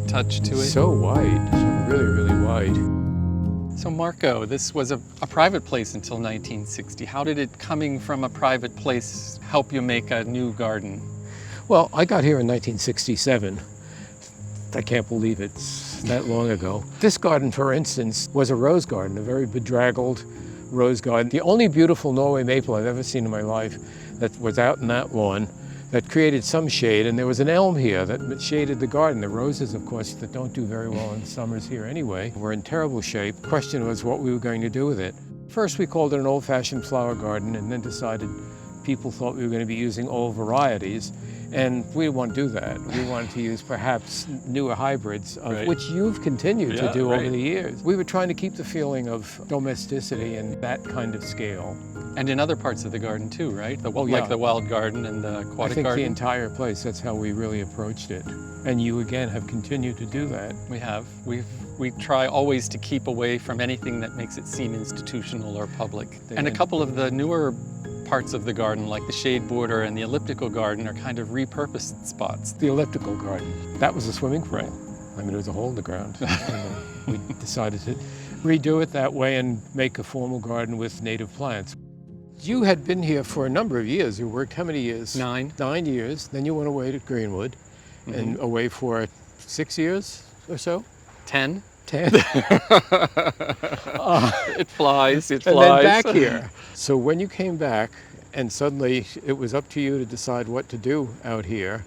touch to it. So wide, so really, really wide. So Marco, this was a private place until 1960. How did it, coming from a private place, help you make a new garden? Well, I got here in 1967. I can't believe it's that long ago. This garden, for instance, was a rose garden, a very bedraggled rose garden. The only beautiful Norway maple I've ever seen in my life that was out in that lawn that created some shade, and there was an elm here that shaded the garden. The roses, of course, that don't do very well in summers here anyway, were in terrible shape. The question was what we were going to do with it. First, we called it an old-fashioned flower garden, and then decided people thought we were going to be using old varieties. And we didn't want to do that. We wanted to use perhaps newer hybrids, of which you've continued to do over the years. We were trying to keep the feeling of domesticity and that kind of scale. And in other parts of the garden too, right? Like the wild garden and the aquatic garden? I think the entire place, that's how we really approached it. And you, again, have continued to do that. We have. We try always to keep away from anything that makes it seem institutional or public. And a couple of the newer parts of the garden, like the shade border and the elliptical garden, are kind of repurposed spots. The elliptical garden, that was a swimming pool. Right. I mean, it was a hole in the ground. We decided to redo it that way and make a formal garden with native plants. You had been here for a number of years. You worked how many years? 9. 9 years. Then you went away to Greenwood and away for 6 years or so? 10. 10. It flies, it flies. And then back here. So when you came back and suddenly it was up to you to decide what to do out here,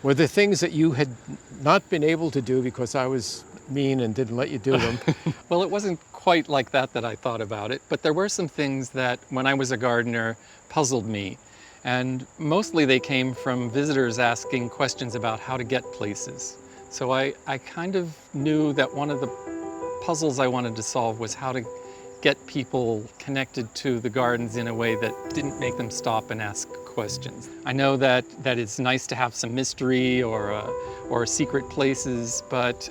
were there things that you had not been able to do because I was mean and didn't let you do them? Well, it wasn't quite like that I thought about it, but there were some things that when I was a gardener puzzled me. And mostly they came from visitors asking questions about how to get places. So I kind of knew that one of the puzzles I wanted to solve was how to get people connected to the gardens in a way that didn't make them stop and ask questions. I know that it's nice to have some mystery or secret places, but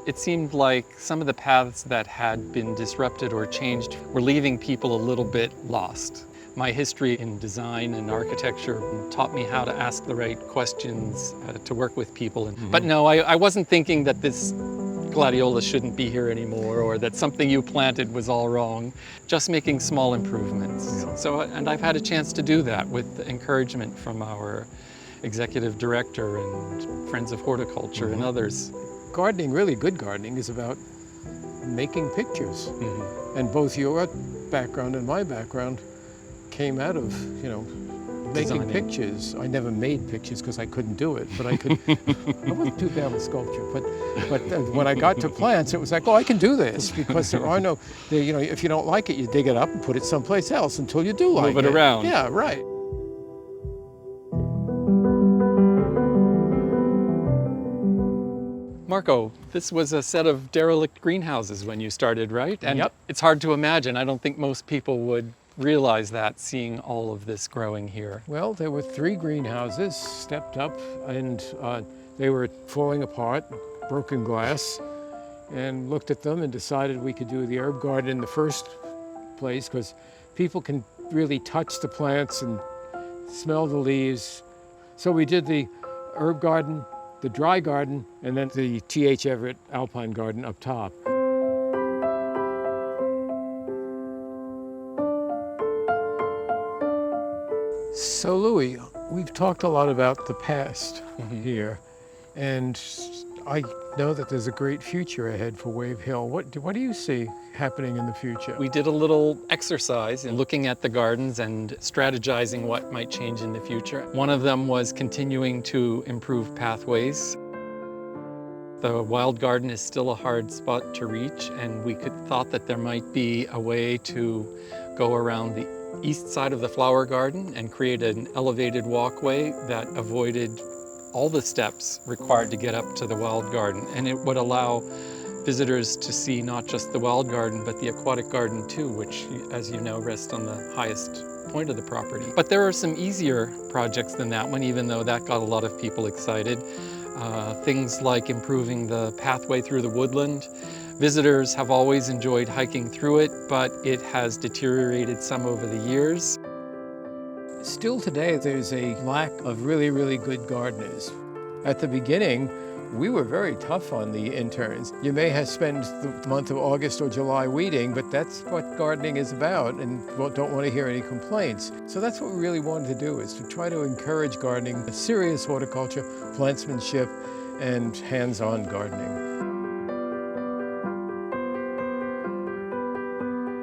it seemed like some of the paths that had been disrupted or changed were leaving people a little bit lost. My history in design and architecture taught me how to ask the right questions to work with people. But no, I wasn't thinking that this gladiola shouldn't be here anymore or that something you planted was all wrong, just making small improvements. So, and I've had a chance to do that with encouragement from our executive director and Friends of Horticulture and others. Gardening, really good gardening, is about making pictures. And both your background and my background came out of, making pictures. I never made pictures because I couldn't do it, but I could. I wasn't too bad with sculpture, but when I got to plants, it was like, oh, I can do this because there are no, if you don't like it, you dig it up and put it someplace else until you do like it. Move it around. Yeah, right. Marco, this was a set of derelict greenhouses when you started, right? And it's hard to imagine. I don't think most people would realize that, seeing all of this growing here. Well, there were 3 greenhouses stepped up, and they were falling apart, broken glass, and looked at them and decided we could do the herb garden in the first place because people can really touch the plants and smell the leaves. So we did the herb garden, the dry garden, and then the T.H. Everett Alpine Garden up top. So Louis, we've talked a lot about the past here, and I know that there's a great future ahead for Wave Hill. What do you see happening in the future? We did a little exercise in looking at the gardens and strategizing what might change in the future. One of them was continuing to improve pathways. The wild garden is still a hard spot to reach, and we thought that there might be a way to go around the east side of the flower garden and create an elevated walkway that avoided all the steps required to get up to the wild garden. And it would allow visitors to see not just the wild garden, but the aquatic garden too, which, as you know, rests on the highest point of the property. But there are some easier projects than that one, even though that got a lot of people excited. Things like improving the pathway through the woodland. Visitors have always enjoyed hiking through it, but it has deteriorated some over the years. Still today, there's a lack of really, really good gardeners. At the beginning, We were very tough on the interns. You may have spent the month of August or July weeding, but that's what gardening is about, and don't want to hear any complaints. So that's what we really wanted to do, is to try to encourage gardening, serious horticulture, plantsmanship, and hands-on gardening.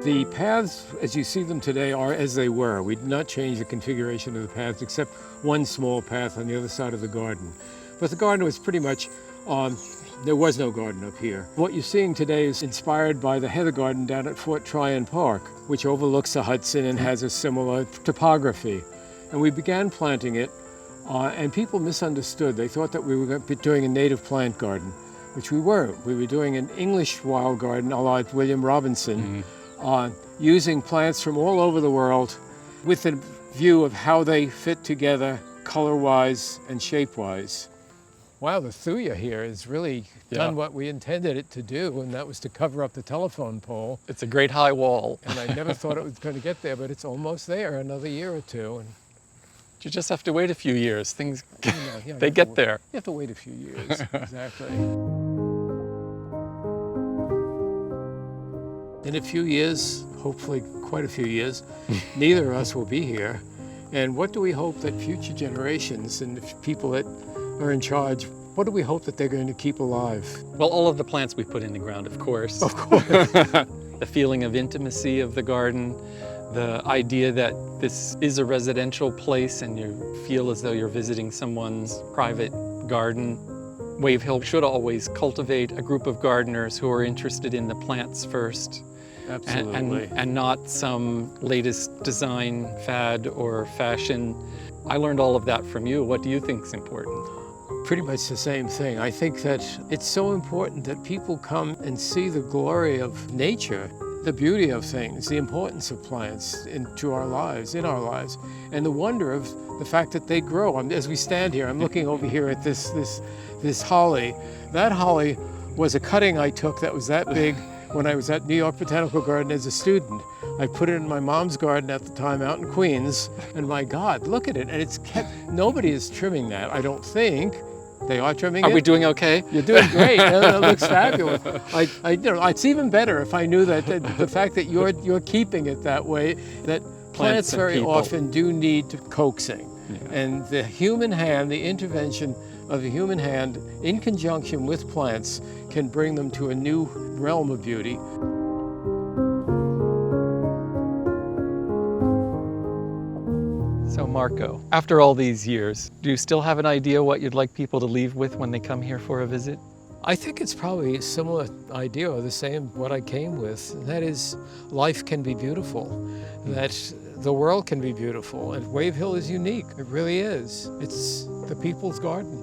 The paths, as you see them today, are as they were. We did not change the configuration of the paths except one small path on the other side of the garden. But the garden was pretty much there was no garden up here. What you're seeing today is inspired by the heather garden down at Fort Tryon Park, which overlooks the Hudson and has a similar topography. And we began planting it, and people misunderstood. They thought that we were doing a native plant garden, which we weren't. We were doing an English wild garden, a la William Robinson, using plants from all over the world with a view of how they fit together color-wise and shape-wise. Wow, the thuya here has really done what we intended it to do, and that was to cover up the telephone pole. It's a great high wall. And I never thought it was going to get there, but it's almost there, another year or two. And You just have to wait a few years. Things, yeah, they get there. You have to wait a few years, exactly. In a few years, hopefully quite a few years, neither of us will be here. And what do we hope that future generations and the people that are in charge, what do we hope that they're going to keep alive? Well, all of the plants we put in the ground, of course. Of course. The feeling of intimacy of the garden, the idea that this is a residential place and you feel as though you're visiting someone's private garden. Wave Hill should always cultivate a group of gardeners who are interested in the plants first. Absolutely. And not some latest design fad or fashion. I learned all of that from you. What do you think is important? Pretty much the same thing. I think that it's so important that people come and see the glory of nature, the beauty of things, the importance of plants into our lives, in our lives, and the wonder of the fact that they grow. As we stand here, I'm looking over here at this holly. That holly was a cutting I took that was that big when I was at New York Botanical Garden as a student. I put it in my mom's garden at the time out in Queens, and my God, look at it. And it's kept, nobody is trimming that, I don't think. They are trimming it. Are we doing okay? You're doing great. It looks fabulous. It's even better if I knew that the fact that you're keeping it that way, that plants very often do need coaxing. Yeah. And the human hand, the intervention of the human hand in conjunction with plants can bring them to a new realm of beauty. So Marco, after all these years, do you still have an idea what you'd like people to leave with when they come here for a visit? I think it's probably a similar idea, or the same what I came with. And that is, life can be beautiful, that the world can be beautiful, and Wave Hill is unique. It really is. It's the people's garden.